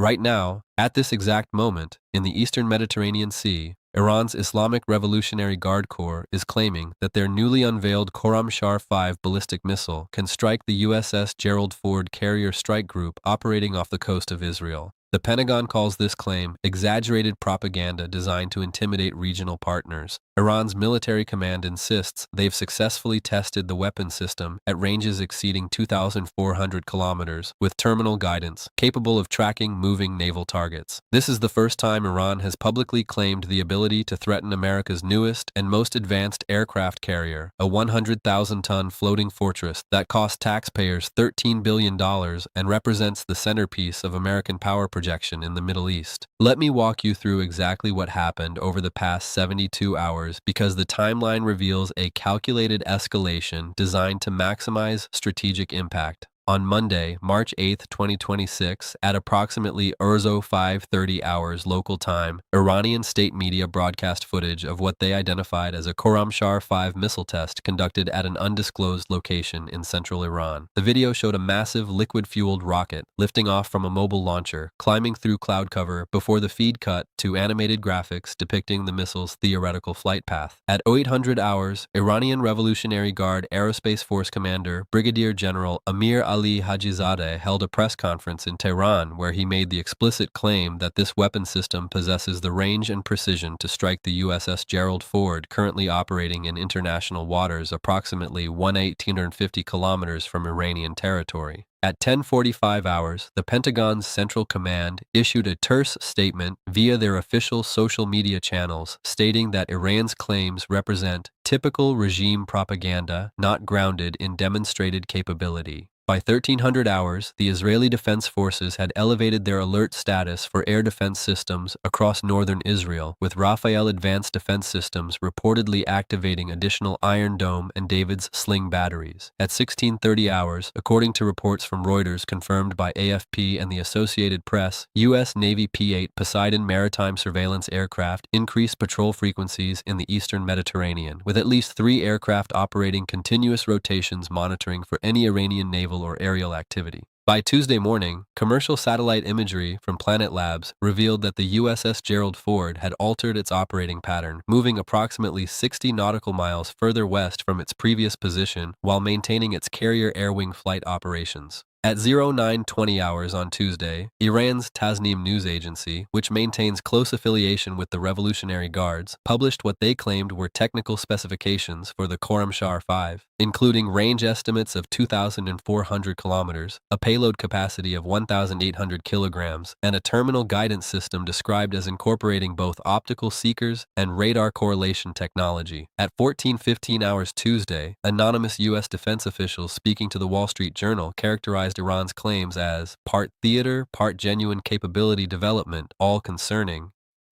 Right now, at this exact moment, in the eastern Mediterranean Sea, Iran's Islamic Revolutionary Guard Corps is claiming that their newly unveiled Khorramshahr-5 ballistic missile can strike the USS GERALD carrier strike group operating off the coast of Israel. The Pentagon calls this claim exaggerated propaganda designed to intimidate regional partners. Iran's military command insists they've successfully tested the weapon system at ranges exceeding 2,400 kilometers with terminal guidance, capable of tracking moving naval targets. This is the first time Iran has publicly claimed the ability to threaten America's newest and most advanced aircraft carrier, a 100,000-ton floating fortress that cost taxpayers $13 billion and represents the centerpiece of American power projection in the Middle East. Let me walk you through exactly what happened over the past 72 hours because the timeline reveals a calculated escalation designed to maximize strategic impact. On Monday, March 8, 2026, at approximately URZO 5:30 hours local time, Iranian state media broadcast footage of what they identified as a Khorramshahr-5 missile test conducted at an undisclosed location in central Iran. The video showed a massive liquid-fueled rocket lifting off from a mobile launcher, climbing through cloud cover before the feed cut to animated graphics depicting the missile's theoretical flight path. At 0800 hours, Iranian Revolutionary Guard Aerospace Force Commander Brigadier General Amir Ali Hajizadeh held a press conference in Tehran where he made the explicit claim that this weapon system possesses the range and precision to strike the USS GERALD, currently operating in international waters approximately 1,850 kilometers from Iranian territory. At 10:45 hours, the Pentagon's Central Command issued a terse statement via their official social media channels stating that Iran's claims represent typical regime propaganda not grounded in demonstrated capability. By 1300 hours, the Israeli Defense Forces had elevated their alert status for air defense systems across northern Israel, with Rafael Advanced Defense Systems reportedly activating additional Iron Dome and David's Sling batteries. At 1630 hours, according to reports from Reuters confirmed by AFP and the Associated Press, U.S. Navy P-8 Poseidon maritime surveillance aircraft increased patrol frequencies in the eastern Mediterranean, with at least 3 aircraft operating continuous rotations monitoring for any Iranian naval or aerial activity. By Tuesday morning, commercial satellite imagery from Planet Labs revealed that the USS GERALD had altered its operating pattern, moving approximately 60 nautical miles further west from its previous position while maintaining its carrier air-wing flight operations. At 0920 hours on Tuesday, Iran's Tasnim news agency, which maintains close affiliation with the Revolutionary Guards, published what they claimed were technical specifications for the Khorramshahr-5, including range estimates of 2,400 kilometers, a payload capacity of 1,800 kilograms, and a terminal guidance system described as incorporating both optical seekers and radar correlation technology. At 14:15 hours Tuesday, anonymous U.S. defense officials speaking to the Wall Street Journal characterized Iran's claims as part theater, part genuine capability development, all concerning.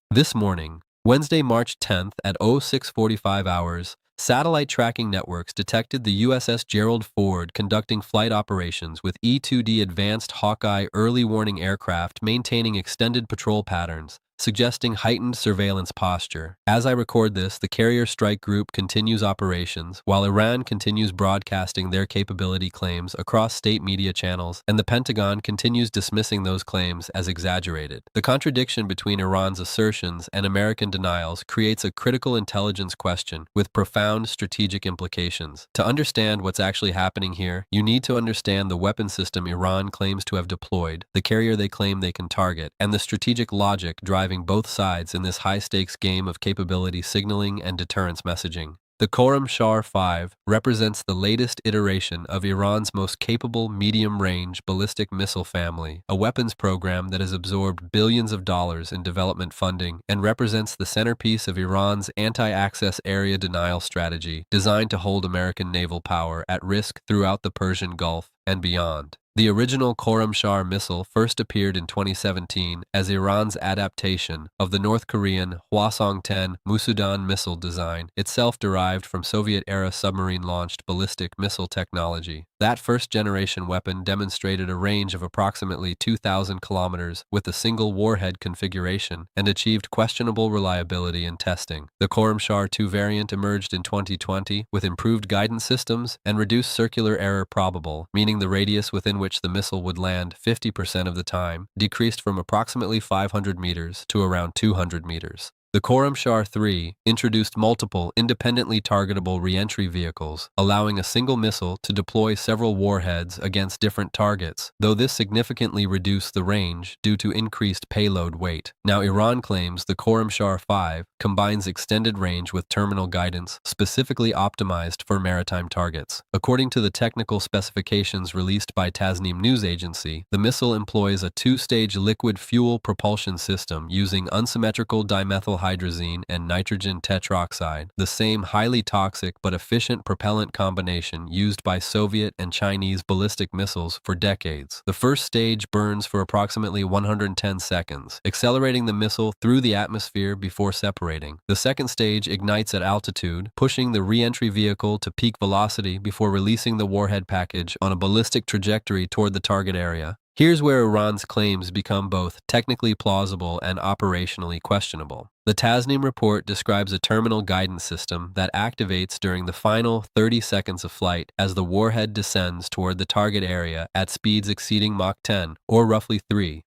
This morning, Wednesday, March 10th at 06:45 hours, satellite tracking networks detected the USS GERALD conducting flight operations with E-2D Advanced Hawkeye early warning aircraft maintaining extended patrol patterns, suggesting heightened surveillance posture. As I record this, the carrier strike group continues operations, while Iran continues broadcasting their capability claims across state media channels, and the Pentagon continues dismissing those claims as exaggerated. The contradiction between Iran's assertions and American denials creates a critical intelligence question with profound strategic implications. To understand what's actually happening here, you need to understand the weapon system Iran claims to have deployed, the carrier they claim they can target, and the strategic logic driving both sides in this high-stakes game of capability signaling and deterrence messaging. The Khorramshahr-5 represents the latest iteration of Iran's most capable medium-range ballistic missile family, a weapons program that has absorbed billions of dollars in development funding and represents the centerpiece of Iran's anti-access area denial strategy designed to hold American naval power at risk throughout the Persian Gulf and beyond. The original Khorramshahr missile first appeared in 2017 as Iran's adaptation of the North Korean Hwasong-10 Musudan missile design, itself derived from Soviet-era submarine-launched ballistic missile technology. That first-generation weapon demonstrated a range of approximately 2,000 kilometers with a single warhead configuration and achieved questionable reliability in testing. The Khorramshahr 2 variant emerged in 2020 with improved guidance systems and reduced circular error probable, meaning the radius within which the missile would land 50% of the time decreased from approximately 500 meters to around 200 meters. The Khorramshahr 3 introduced multiple independently targetable re-entry vehicles, allowing a single missile to deploy several warheads against different targets, though this significantly reduced the range due to increased payload weight. Now, Iran claims the Khorramshahr 5 combines extended range with terminal guidance, specifically optimized for maritime targets. According to the technical specifications released by Tasnim news agency, the missile employs a two-stage liquid fuel propulsion system using unsymmetrical dimethylhydrazine and nitrogen tetroxide, the same highly toxic but efficient propellant combination used by Soviet and Chinese ballistic missiles for decades. The first stage burns for approximately 110 seconds, accelerating the missile through the atmosphere before separating. The second stage ignites at altitude, pushing the re-entry vehicle to peak velocity before releasing the warhead package on a ballistic trajectory toward the target area. Here's where Iran's claims become both technically plausible and operationally questionable. The Tasnim report describes a terminal guidance system that activates during the final 30 seconds of flight as the warhead descends toward the target area at speeds exceeding Mach 10, or roughly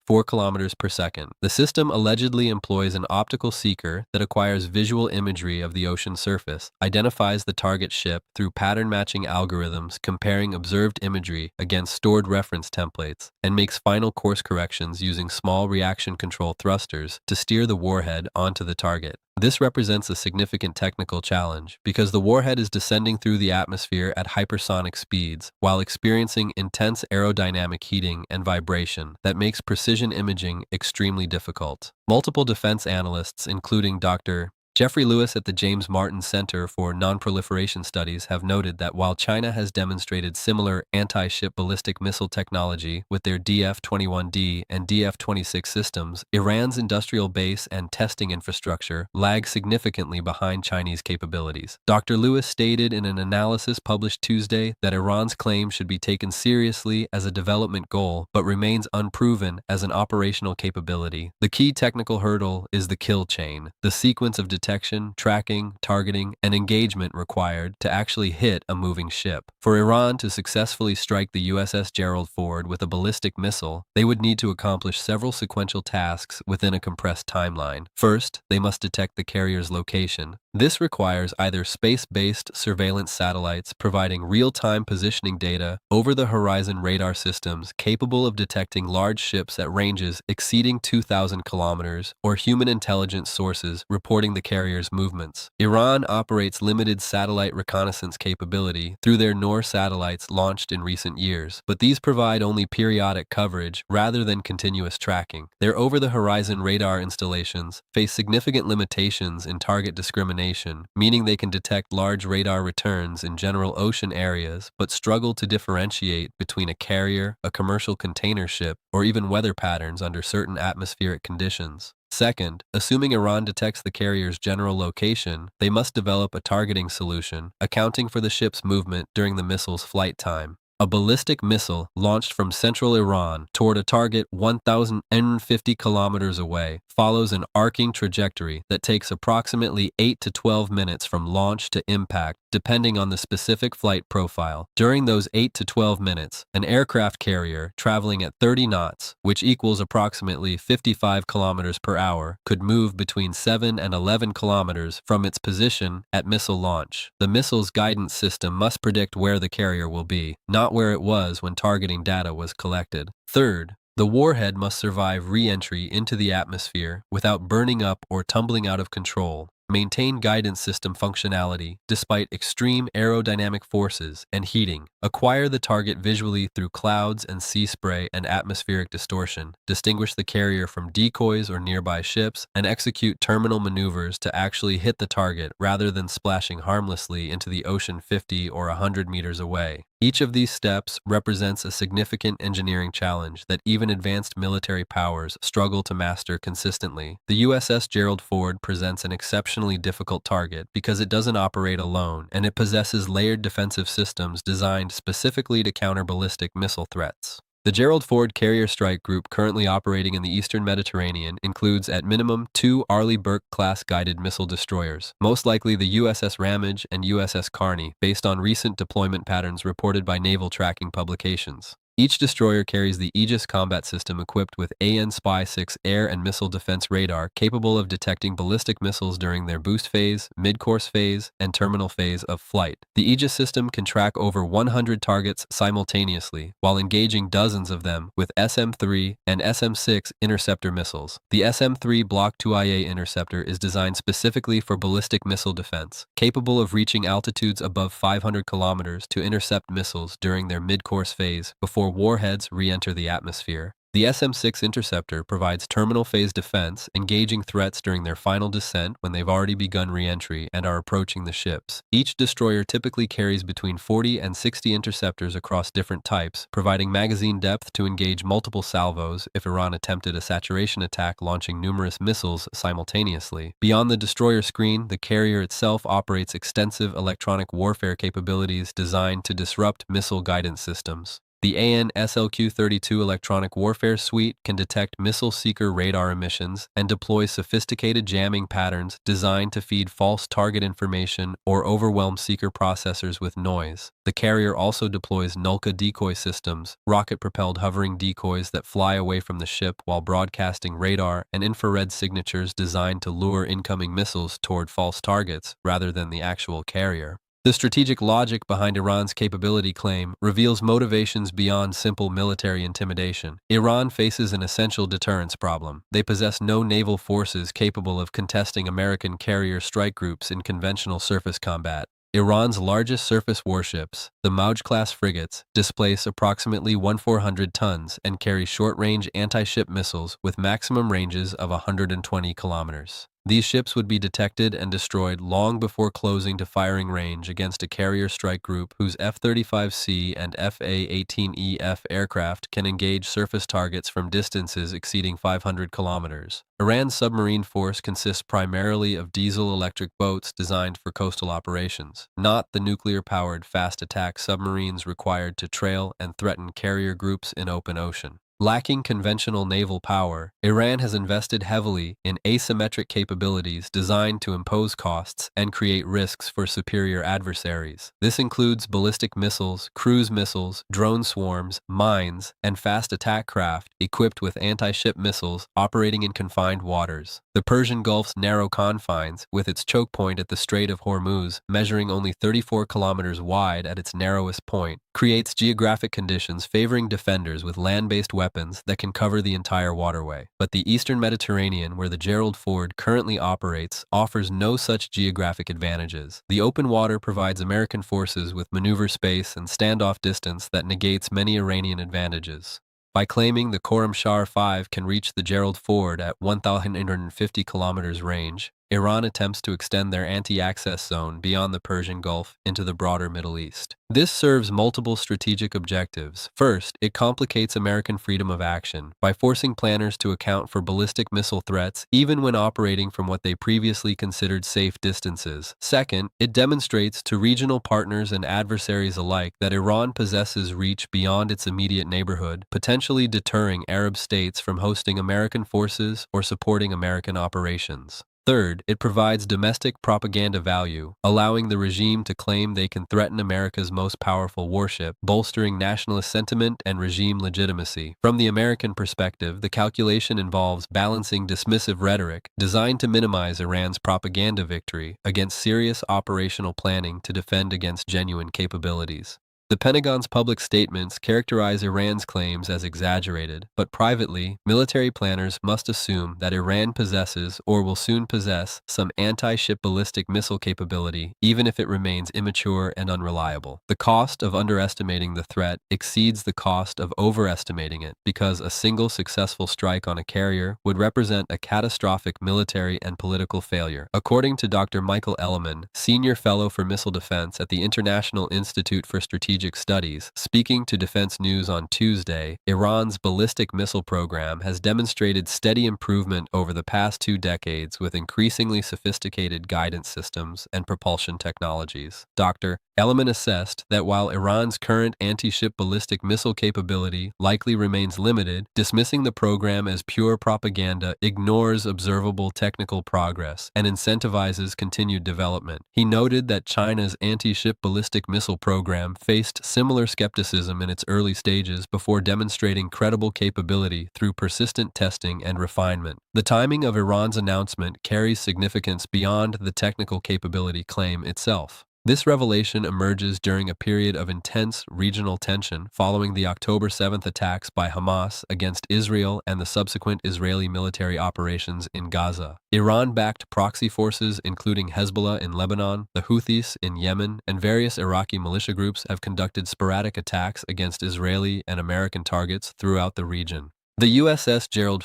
4 kilometers per second. The system allegedly employs an optical seeker that acquires visual imagery of the ocean surface, identifies the target ship through pattern-matching algorithms comparing observed imagery against stored reference templates, and makes final course corrections using small reaction control thrusters to steer the warhead onto the target. This represents a significant technical challenge because the warhead is descending through the atmosphere at hypersonic speeds while experiencing intense aerodynamic heating and vibration that makes precision imaging extremely difficult. Multiple defense analysts, including Dr. Jeffrey Lewis at the James Martin Center for Non-Proliferation Studies, have noted that while China has demonstrated similar anti-ship ballistic missile technology with their DF-21D and DF-26 systems, Iran's industrial base and testing infrastructure lag significantly behind Chinese capabilities. Dr. Lewis stated in an analysis published Tuesday that Iran's claim should be taken seriously as a development goal, but remains unproven as an operational capability. The key technical hurdle is the kill chain, the sequence of detection, tracking, targeting, and engagement required to actually hit a moving ship. For Iran to successfully strike the USS GERALD forward with a ballistic missile, they would need to accomplish several sequential tasks within a compressed timeline. First, they must detect the carrier's location. This requires either space-based surveillance satellites providing real-time positioning data, over-the-horizon radar systems capable of detecting large ships at ranges exceeding 2,000 kilometers, or human intelligence sources reporting the carrier's movements. Iran operates limited satellite reconnaissance capability through their Noor satellites launched in recent years, but these provide only periodic coverage rather than continuous tracking. Their over-the-horizon radar installations face significant limitations in target discrimination, meaning they can detect large radar returns in general ocean areas but struggle to differentiate between a carrier, a commercial container ship, or even weather patterns under certain atmospheric conditions. Second, assuming Iran detects the carrier's general location, they must develop a targeting solution, accounting for the ship's movement during the missile's flight time. A ballistic missile launched from central Iran toward a target 1,050 kilometers away follows an arcing trajectory that takes approximately 8 to 12 minutes from launch to impact, depending on the specific flight profile. During those 8 to 12 minutes, an aircraft carrier traveling at 30 knots, which equals approximately 55 kilometers per hour, could move between 7 and 11 kilometers from its position at missile launch. The missile's guidance system must predict where the carrier will be, not where it was when targeting data was collected. Third, the warhead must survive re-entry into the atmosphere without burning up or tumbling out of control, maintain guidance system functionality despite extreme aerodynamic forces and heating, acquire the target visually through clouds and sea spray and atmospheric distortion, distinguish the carrier from decoys or nearby ships, and execute terminal maneuvers to actually hit the target rather than splashing harmlessly into the ocean 50 or 100 meters away. Each of these steps represents a significant engineering challenge that even advanced military powers struggle to master consistently. The USS Gerald Ford presents an exceptionally difficult target because it doesn't operate alone and it possesses layered defensive systems designed specifically to counter ballistic missile threats. The Gerald Ford Carrier Strike Group currently operating in the eastern Mediterranean includes at minimum 2 Arleigh Burke-class guided missile destroyers, most likely the USS Ramage and USS Carney, based on recent deployment patterns reported by naval tracking publications. Each destroyer carries the Aegis combat system equipped with AN-SPY-6 air and missile defense radar capable of detecting ballistic missiles during their boost phase, mid-course phase, and terminal phase of flight. The Aegis system can track over 100 targets simultaneously while engaging dozens of them with SM-3 and SM-6 interceptor missiles. The SM-3 Block 2IA interceptor is designed specifically for ballistic missile defense, capable of reaching altitudes above 500 kilometers to intercept missiles during their mid-course phase before warheads re-enter the atmosphere. The SM-6 interceptor provides terminal phase defense, engaging threats during their final descent when they've already begun re-entry and are approaching the ships. Each destroyer typically carries between 40 and 60 interceptors across different types, providing magazine depth to engage multiple salvos if Iran attempted a saturation attack launching numerous missiles simultaneously. Beyond the destroyer screen, the carrier itself operates extensive electronic warfare capabilities designed to disrupt missile guidance systems. The AN/SLQ-32 electronic warfare suite can detect missile seeker radar emissions and deploy sophisticated jamming patterns designed to feed false target information or overwhelm seeker processors with noise. The carrier also deploys Nulka decoy systems, rocket-propelled hovering decoys that fly away from the ship while broadcasting radar and infrared signatures designed to lure incoming missiles toward false targets rather than the actual carrier. The strategic logic behind Iran's capability claim reveals motivations beyond simple military intimidation. Iran faces an essential deterrence problem. They possess no naval forces capable of contesting American carrier strike groups in conventional surface combat. Iran's largest surface warships, the Mauj-class frigates, displace approximately 1,400 tons and carry short-range anti-ship missiles with maximum ranges of 120 kilometers. These ships would be detected and destroyed long before closing to firing range against a carrier strike group whose F-35C and FA-18EF aircraft can engage surface targets from distances exceeding 500 kilometers. Iran's submarine force consists primarily of diesel-electric boats designed for coastal operations, not the nuclear-powered fast-attack submarines required to trail and threaten carrier groups in open ocean. Lacking conventional naval power, Iran has invested heavily in asymmetric capabilities designed to impose costs and create risks for superior adversaries. This includes ballistic missiles, cruise missiles, drone swarms, mines, and fast attack craft equipped with anti-ship missiles operating in confined waters. The Persian Gulf's narrow confines, with its choke point at the Strait of Hormuz measuring only 34 kilometers wide at its narrowest point, creates geographic conditions favoring defenders with land-based weapons that can cover the entire waterway. But the eastern Mediterranean, where the Gerald Ford currently operates, offers no such geographic advantages. The open water provides American forces with maneuver space and standoff distance that negates many Iranian advantages. By claiming the Khorramshahr 5 can reach the Gerald Ford at 1,850 kilometers range, Iran attempts to extend their anti-access zone beyond the Persian Gulf into the broader Middle East. This serves multiple strategic objectives. First, it complicates American freedom of action by forcing planners to account for ballistic missile threats even when operating from what they previously considered safe distances. Second, it demonstrates to regional partners and adversaries alike that Iran possesses reach beyond its immediate neighborhood, potentially deterring Arab states from hosting American forces or supporting American operations. Third, it provides domestic propaganda value, allowing the regime to claim they can threaten America's most powerful warship, bolstering nationalist sentiment and regime legitimacy. From the American perspective, the calculation involves balancing dismissive rhetoric designed to minimize Iran's propaganda victory against serious operational planning to defend against genuine capabilities. The Pentagon's public statements characterize Iran's claims as exaggerated, but privately, military planners must assume that Iran possesses or will soon possess some anti-ship ballistic missile capability, even if it remains immature and unreliable. The cost of underestimating the threat exceeds the cost of overestimating it, because a single successful strike on a carrier would represent a catastrophic military and political failure. According to Dr. Michael Elliman, Senior Fellow for Missile Defense at the International Institute for Strategic Strategic Studies, speaking to Defense News on Tuesday, Iran's ballistic missile program has demonstrated steady improvement over the past 2 decades with increasingly sophisticated guidance systems and propulsion technologies. Dr. Element assessed that while Iran's current anti-ship ballistic missile capability likely remains limited, dismissing the program as pure propaganda ignores observable technical progress and incentivizes continued development. He noted that China's anti-ship ballistic missile program faced similar skepticism in its early stages before demonstrating credible capability through persistent testing and refinement. The timing of Iran's announcement carries significance beyond the technical capability claim itself. This revelation emerges during a period of intense regional tension following the October 7th attacks by Hamas against Israel and the subsequent Israeli military operations in Gaza. Iran-backed proxy forces including Hezbollah in Lebanon, the Houthis in Yemen, and various Iraqi militia groups have conducted sporadic attacks against Israeli and American targets throughout the region. The USS GERALD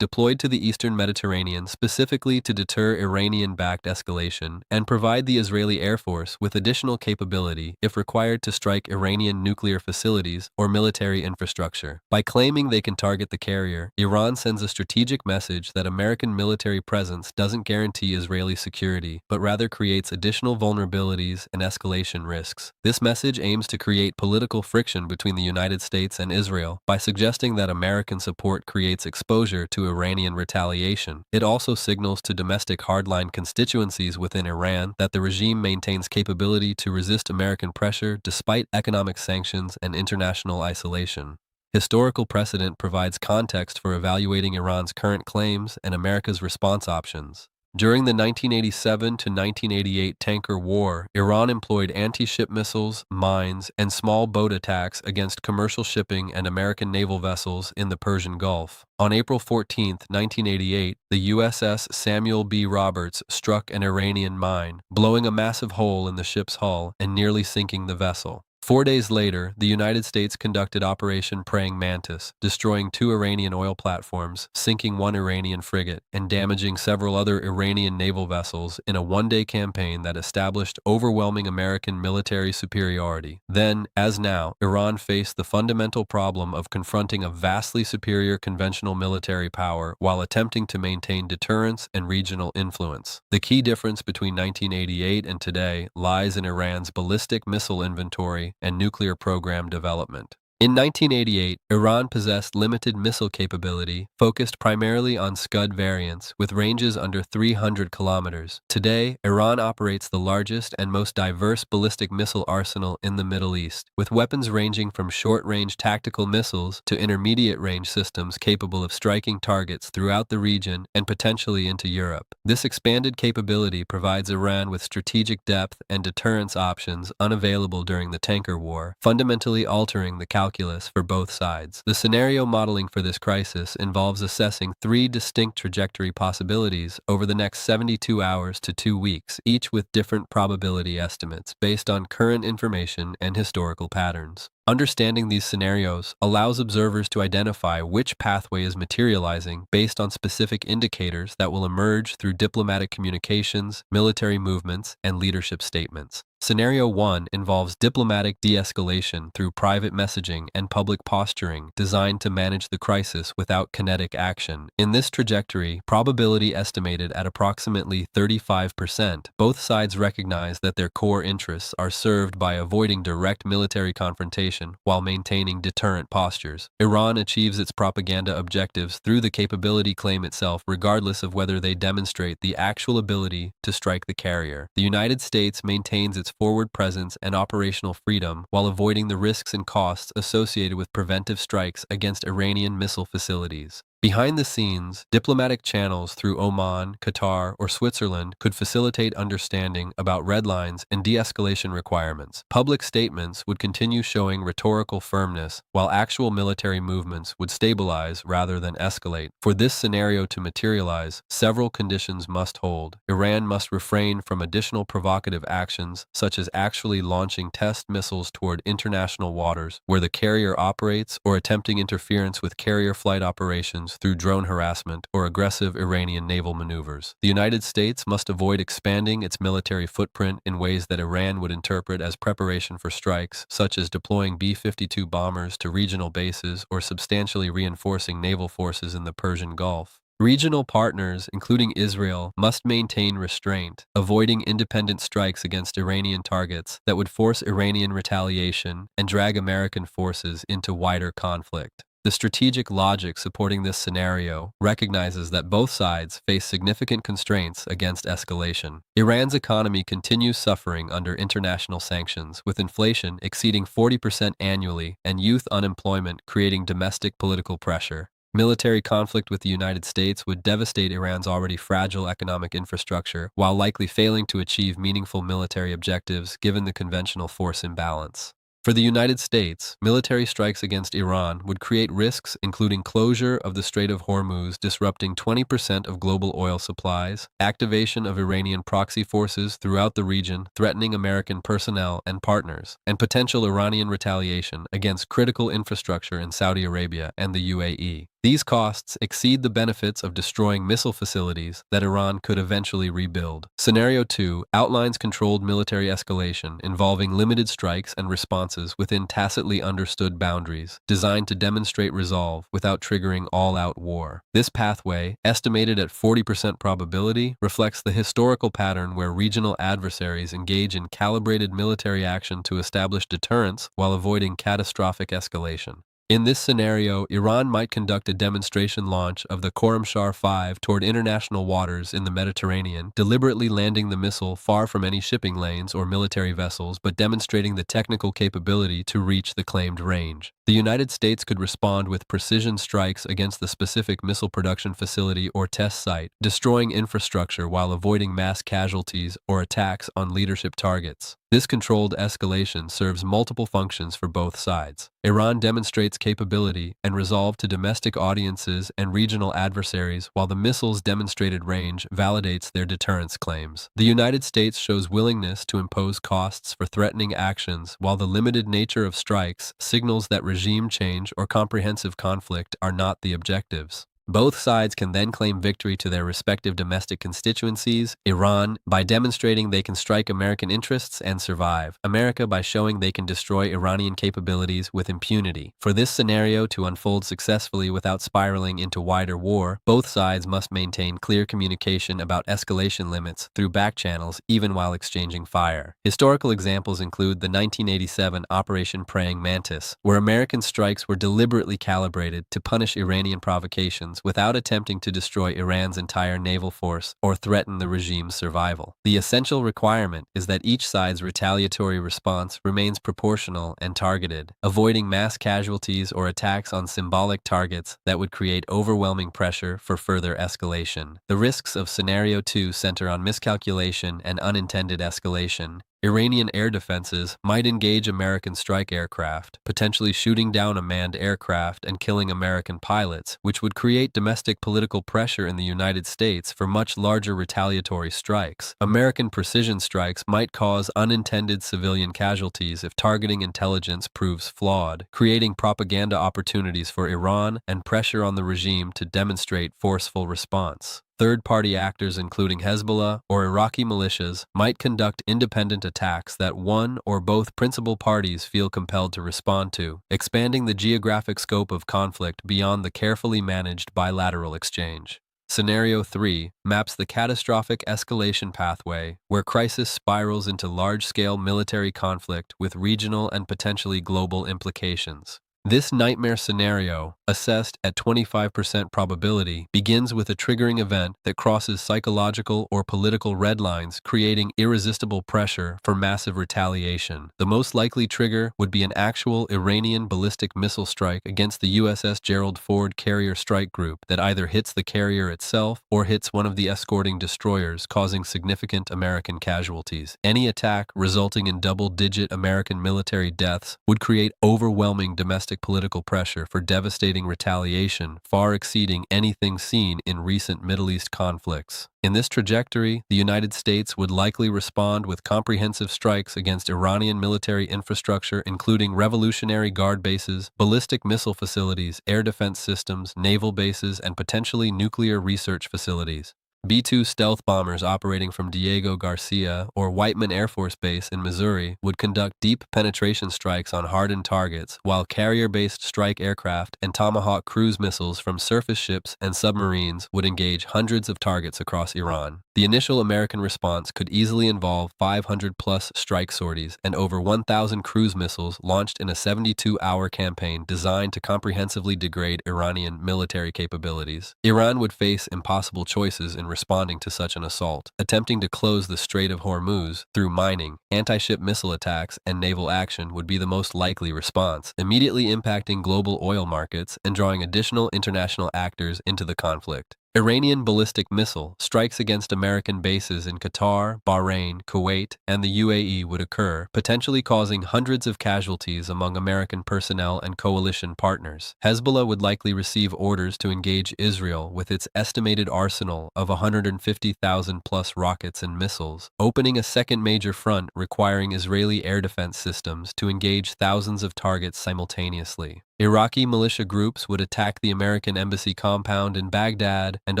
deployed to the eastern Mediterranean specifically to deter Iranian-backed escalation and provide the Israeli Air Force with additional capability if required to strike Iranian nuclear facilities or military infrastructure. By claiming they can target the carrier, Iran sends a strategic message that American military presence doesn't guarantee Israeli security, but rather creates additional vulnerabilities and escalation risks. This message aims to create political friction between the United States and Israel by suggesting that American support creates exposure to Iranian retaliation. It also signals to domestic hardline constituencies within Iran that the regime maintains capability to resist American pressure despite economic sanctions and international isolation. Historical precedent provides context for evaluating Iran's current claims and America's response options. During the 1987 to 1988 tanker war, Iran employed anti-ship missiles, mines, and small boat attacks against commercial shipping and American naval vessels in the Persian Gulf. On April 14, 1988, the USS Samuel B. Roberts struck an Iranian mine, blowing a massive hole in the ship's hull and nearly sinking the vessel. 4 days later, the United States conducted Operation Praying Mantis, destroying 2 Iranian oil platforms, sinking 1 Iranian frigate, and damaging several other Iranian naval vessels in a one-day campaign that established overwhelming American military superiority. Then, as now, Iran faced the fundamental problem of confronting a vastly superior conventional military power while attempting to maintain deterrence and regional influence. The key difference between 1988 and today lies in Iran's ballistic missile inventory and nuclear program development. In 1988, Iran possessed limited missile capability, focused primarily on Scud variants with ranges under 300 kilometers. Today, Iran operates the largest and most diverse ballistic missile arsenal in the Middle East, with weapons ranging from short-range tactical missiles to intermediate-range systems capable of striking targets throughout the region and potentially into Europe. This expanded capability provides Iran with strategic depth and deterrence options unavailable during the tanker war, fundamentally altering the calculus for both sides. The scenario modeling for this crisis involves assessing 3 distinct trajectory possibilities over the next 72 hours to 2 weeks, each with different probability estimates based on current information and historical patterns. Understanding these scenarios allows observers to identify which pathway is materializing based on specific indicators that will emerge through diplomatic communications, military movements, and leadership statements. Scenario 1 involves diplomatic de-escalation through private messaging and public posturing designed to manage the crisis without kinetic action. In this trajectory, probability estimated at approximately 35%, both sides recognize that their core interests are served by avoiding direct military confrontation while maintaining deterrent postures. Iran achieves its propaganda objectives through the capability claim itself, regardless of whether they demonstrate the actual ability to strike the carrier. The United States maintains its forward presence and operational freedom while avoiding the risks and costs associated with preventive strikes against Iranian missile facilities. Behind the scenes, diplomatic channels through Oman, Qatar, or Switzerland could facilitate understanding about red lines and de-escalation requirements. Public statements would continue showing rhetorical firmness, while actual military movements would stabilize rather than escalate. For this scenario to materialize, several conditions must hold. Iran must refrain from additional provocative actions, such as actually launching test missiles toward international waters where the carrier operates or attempting interference with carrier flight operations concerns through drone harassment or aggressive Iranian naval maneuvers. The United States must avoid expanding its military footprint in ways that Iran would interpret as preparation for strikes, such as deploying B-52 bombers to regional bases or substantially reinforcing naval forces in the Persian Gulf. Regional partners, including Israel, must maintain restraint, avoiding independent strikes against Iranian targets that would force Iranian retaliation and drag American forces into wider conflict. The strategic logic supporting this scenario recognizes that both sides face significant constraints against escalation. Iran's economy continues suffering under international sanctions, with inflation exceeding 40% annually and youth unemployment creating domestic political pressure. Military conflict with the United States would devastate Iran's already fragile economic infrastructure, while likely failing to achieve meaningful military objectives given the conventional force imbalance. For the United States, military strikes against Iran would create risks including closure of the Strait of Hormuz disrupting 20% of global oil supplies, activation of Iranian proxy forces throughout the region threatening American personnel and partners, and potential Iranian retaliation against critical infrastructure in Saudi Arabia and the UAE. These costs exceed the benefits of destroying missile facilities that Iran could eventually rebuild. Scenario 2 outlines controlled military escalation involving limited strikes and responses within tacitly understood boundaries, designed to demonstrate resolve without triggering all-out war. This pathway, estimated at 40% probability, reflects the historical pattern where regional adversaries engage in calibrated military action to establish deterrence while avoiding catastrophic escalation. In this scenario, Iran might conduct a demonstration launch of the Khorramshahr-5 toward international waters in the Mediterranean, deliberately landing the missile far from any shipping lanes or military vessels but demonstrating the technical capability to reach the claimed range. The United States could respond with precision strikes against the specific missile production facility or test site, destroying infrastructure while avoiding mass casualties or attacks on leadership targets. This controlled escalation serves multiple functions for both sides. Iran demonstrates capability and resolve to domestic audiences and regional adversaries, while the missile's demonstrated range validates their deterrence claims. The United States shows willingness to impose costs for threatening actions, while the limited nature of strikes signals that regime change or comprehensive conflict are not the objectives. Both sides can then claim victory to their respective domestic constituencies, Iran by demonstrating they can strike American interests and survive, America by showing they can destroy Iranian capabilities with impunity. For this scenario to unfold successfully without spiraling into wider war, both sides must maintain clear communication about escalation limits through back channels even while exchanging fire. Historical examples include the 1987 Operation Praying Mantis, where American strikes were deliberately calibrated to punish Iranian provocations without attempting to destroy Iran's entire naval force or threaten the regime's survival. The essential requirement is that each side's retaliatory response remains proportional and targeted, avoiding mass casualties or attacks on symbolic targets that would create overwhelming pressure for further escalation. The risks of Scenario 2 center on miscalculation and unintended escalation. Iranian air defenses might engage American strike aircraft, potentially shooting down a manned aircraft and killing American pilots, which would create domestic political pressure in the United States for much larger retaliatory strikes. American precision strikes might cause unintended civilian casualties if targeting intelligence proves flawed, creating propaganda opportunities for Iran and pressure on the regime to demonstrate forceful response. Third-party actors including Hezbollah or Iraqi militias might conduct independent attacks that one or both principal parties feel compelled to respond to, expanding the geographic scope of conflict beyond the carefully managed bilateral exchange. Scenario 3 maps the catastrophic escalation pathway, where crisis spirals into large-scale military conflict with regional and potentially global implications. This nightmare scenario, assessed at 25% probability, begins with a triggering event that crosses psychological or political red lines, creating irresistible pressure for massive retaliation. The most likely trigger would be an actual Iranian ballistic missile strike against the USS GERALD Ford carrier strike group that either hits the carrier itself or hits one of the escorting destroyers, causing significant American casualties. Any attack resulting in double-digit American military deaths would create overwhelming domestic domestic political pressure for devastating retaliation far exceeding anything seen in recent Middle East conflicts. In this trajectory, the United States would likely respond with comprehensive strikes against Iranian military infrastructure, including Revolutionary Guard bases, ballistic missile facilities, air defense systems, naval bases, and potentially nuclear research facilities. B-2 stealth bombers operating from Diego Garcia or Whiteman Air Force Base in Missouri would conduct deep penetration strikes on hardened targets, while carrier-based strike aircraft and Tomahawk cruise missiles from surface ships and submarines would engage hundreds of targets across Iran. The initial American response could easily involve 500-plus strike sorties and over 1,000 cruise missiles launched in a 72-hour campaign designed to comprehensively degrade Iranian military capabilities. Iran would face impossible choices in responding to such an assault. Attempting to close the Strait of Hormuz through mining, anti-ship missile attacks, and naval action would be the most likely response, immediately impacting global oil markets and drawing additional international actors into the conflict. Iranian ballistic missile strikes against American bases in Qatar, Bahrain, Kuwait, and the UAE would occur, potentially causing hundreds of casualties among American personnel and coalition partners. Hezbollah would likely receive orders to engage Israel with its estimated arsenal of 150,000-plus rockets and missiles, opening a second major front requiring Israeli air defense systems to engage thousands of targets simultaneously. Iraqi militia groups would attack the American embassy compound in Baghdad and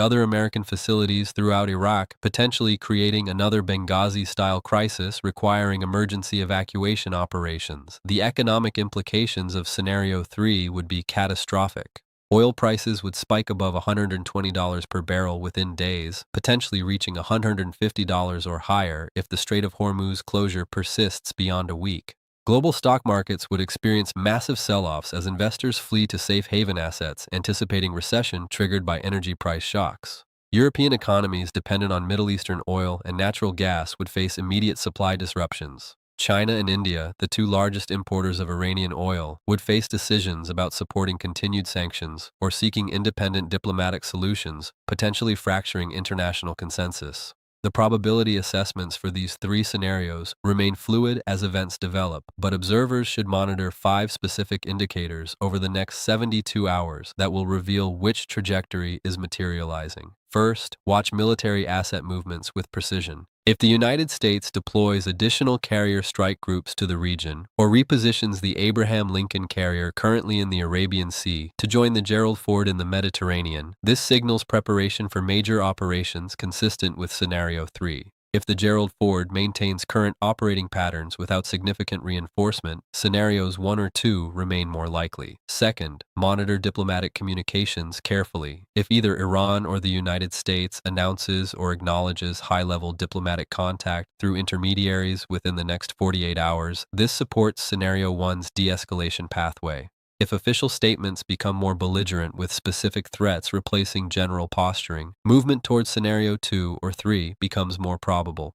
other American facilities throughout Iraq, potentially creating another Benghazi-style crisis requiring emergency evacuation operations. The economic implications of Scenario 3 would be catastrophic. Oil prices would spike above $120 per barrel within days, potentially reaching $150 or higher if the Strait of Hormuz closure persists beyond a week. Global stock markets would experience massive sell-offs as investors flee to safe haven assets, anticipating recession triggered by energy price shocks. European economies dependent on Middle Eastern oil and natural gas would face immediate supply disruptions. China and India, the two largest importers of Iranian oil, would face decisions about supporting continued sanctions or seeking independent diplomatic solutions, potentially fracturing international consensus. The probability assessments for these three scenarios remain fluid as events develop, but observers should monitor 5 specific indicators over the next 72 hours that will reveal which trajectory is materializing. First, watch military asset movements with precision. If the United States deploys additional carrier strike groups to the region or repositions the Abraham Lincoln carrier currently in the Arabian Sea to join the Gerald Ford in the Mediterranean, this signals preparation for major operations consistent with Scenario 3. If the Gerald Ford maintains current operating patterns without significant reinforcement, scenarios 1 or 2 remain more likely. Second, monitor diplomatic communications carefully. If either Iran or the United States announces or acknowledges high-level diplomatic contact through intermediaries within the next 48 hours, this supports Scenario 1's de-escalation pathway. If official statements become more belligerent with specific threats replacing general posturing, movement towards Scenario 2 or 3 becomes more probable.